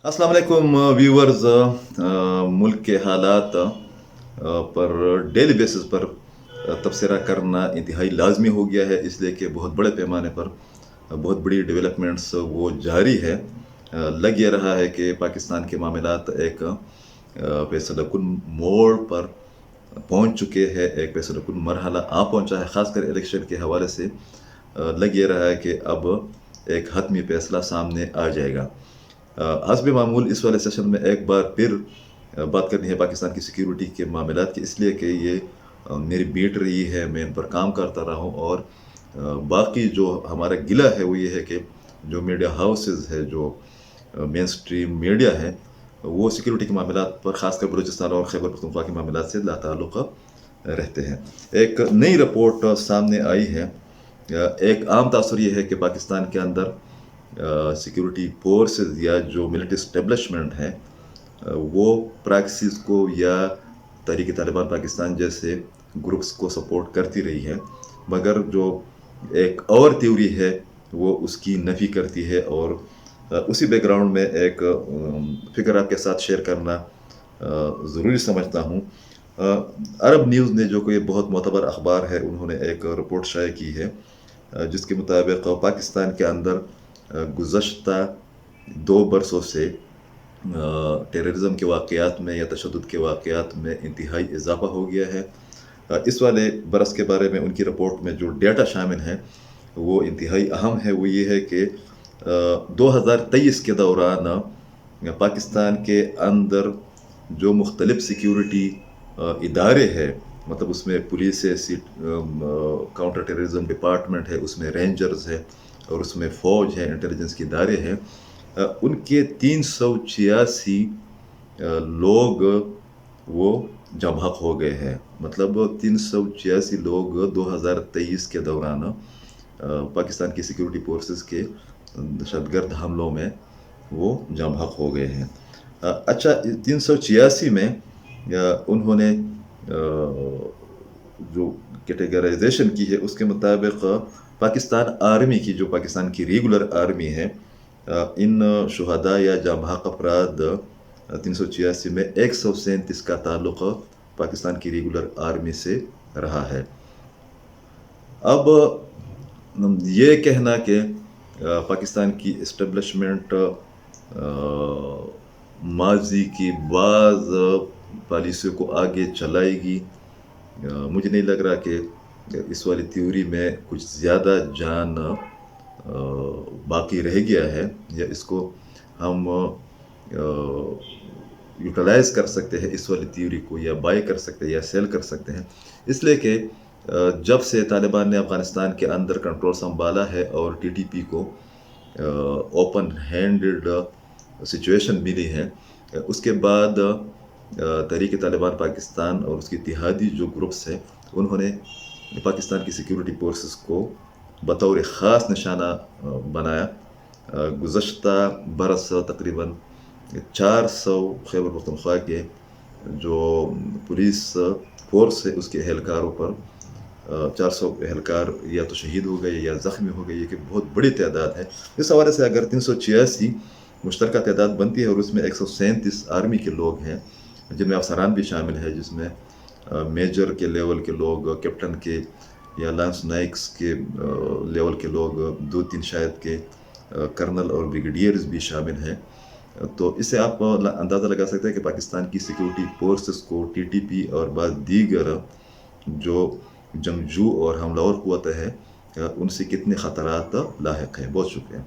अस्सलाम वालेकुम व्यूवर्स। मुल्क के हालात पर डेली बेसिस पर तबसरा करना इंतहाई लाजमी हो गया है, इसलिए कि बहुत बड़े पैमाने पर बहुत बड़ी डेवलपमेंट्स वो जारी है। लग ये रहा है कि पाकिस्तान के मामलात एक फैसलाकुन मोड़ पर पहुंच चुके हैं, एक फैसलाकुन मरहला आ पहुंचा है, ख़ासकर इलेक्शन के हवाले से। लग ये रहा है कि अब एक हतमी फैसला सामने आ जाएगा। हस्ब मामूल इस वाले सेशन में एक बार फिर बात करनी है पाकिस्तान की सिक्योरिटी के मामलात की, इसलिए कि ये मेरी बीट रही है, मैं इन पर काम करता रहा हूँ। और बाकी जो हमारा गिला है वो ये है कि जो मीडिया हाउसेस है, जो मेन स्ट्रीम मीडिया है, वो सिक्योरिटी के मामलात पर ख़ासकर बलूचिस्तान और खैबर पख्तूनख्वा के मामलात से लाताल्लुक़ रहते हैं। एक नई रिपोर्ट सामने आई है। एक आम तासुर ये है कि पाकिस्तान के अंदर सिक्योरिटी फोर्सेस या जो मिलिट्री इस्टेब्लिशमेंट है वो प्रैक्सिस को या तहरीक तालिबान पाकिस्तान जैसे ग्रुप्स को सपोर्ट करती रही है, मगर जो एक और थ्योरी है वो उसकी नफ़ी करती है। और उसी बैकग्राउंड में एक फिक्र आपके साथ शेयर करना ज़रूरी समझता हूँ। अरब न्यूज़ ने, जो कोई बहुत मोतबर अखबार है, उन्होंने एक रिपोर्ट शाये की है जिसके मुताबिक पाकिस्तान के अंदर गुज़श्ता 2 बरसों से टेररिज्म के वाक़यात में या तशद्दुद के वाक़यात में इंतहाई इजाफ़ा हो गया है। इस वाले बरस के बारे में उनकी रिपोर्ट में जो डेटा शामिल हैं वो इंतहाई अहम है। वो ये है कि 2023 के दौरान पाकिस्तान के अंदर जो मुख्तलिफ सिक्योरिटी इदारे हैं, मतलब उसमें पुलिस है, काउंटर टेररिज्म डिपार्टमेंट है, उसमें रेंजर्स है और उसमें फ़ौज है, इंटेलिजेंस के इदारे हैं, उनके 386 लोग वो जम हक हो गए हैं। मतलब 386 लोग 2023 के दौरान पाकिस्तान की सिक्योरिटी फोर्सेस के दहशतगर्द हमलों में वो जम हक हो गए हैं। अच्छा, 386 में उन्होंने जो कैटेगराइजेशन की है उसके मुताबिक पाकिस्तान आर्मी की, जो पाकिस्तान की रेगुलर आर्मी है, इन शुहदा या जाम हक अफराद 386 में 137 का ताल्लुक़ पाकिस्तान की रेगुलर आर्मी से रहा है। अब ये कहना कि पाकिस्तान की इस्टेब्लिशमेंट माजी की बाज़ पॉलिसियों को आगे चलाएगी, मुझे नहीं लग रहा कि इस वाली थ्योरी में कुछ ज़्यादा जान बाकी रह गया है, या इसको हम यूटिलाइज़ कर सकते हैं इस वाली थ्योरी को, या बाय कर सकते हैं या सेल कर सकते हैं। इसलिए कि जब से तालिबान ने अफ़गानिस्तान के अंदर कंट्रोल संभाला है और TTP को ओपन हैंडेड सिचुएशन मिली है, उसके बाद तहरीक तालिबान पाकिस्तान और उसकी इत्तेहादी जो ग्रुप्स हैं, उन्होंने पाकिस्तान की सिक्योरिटी फोर्सेस को बतौर ख़ास निशाना बनाया। गुज़श्ता बरस तकरीबन 400 खैबर पख्तूनख्वा के जो पुलिस फोर्स है उसके एहलकारों पर 400 एहलकार या तो शहीद हो गए या ज़ख्मी हो गए, ये कि बहुत बड़ी तादाद है। इस हवाले से अगर 386 मुश्तरका तादाद बनती है और उसमें 137 आर्मी के लोग हैं, जिनमें अफसरान भी शामिल है, जिसमें मेजर के लेवल के लोग, कैप्टन के या लांस नाइक्स के लेवल के लोग, 2-3 शायद के कर्नल और ब्रिगेडियर्स भी शामिल हैं, तो इससे आप अंदाज़ा लगा सकते हैं कि पाकिस्तान की सिक्योरिटी फोर्सेस को TTP और बाद दीगर जो जंगजू और हमलावर क़ुव्वत है उनसे कितने ख़तरात लाहिक़ हैं। बहुत शुक्रिया।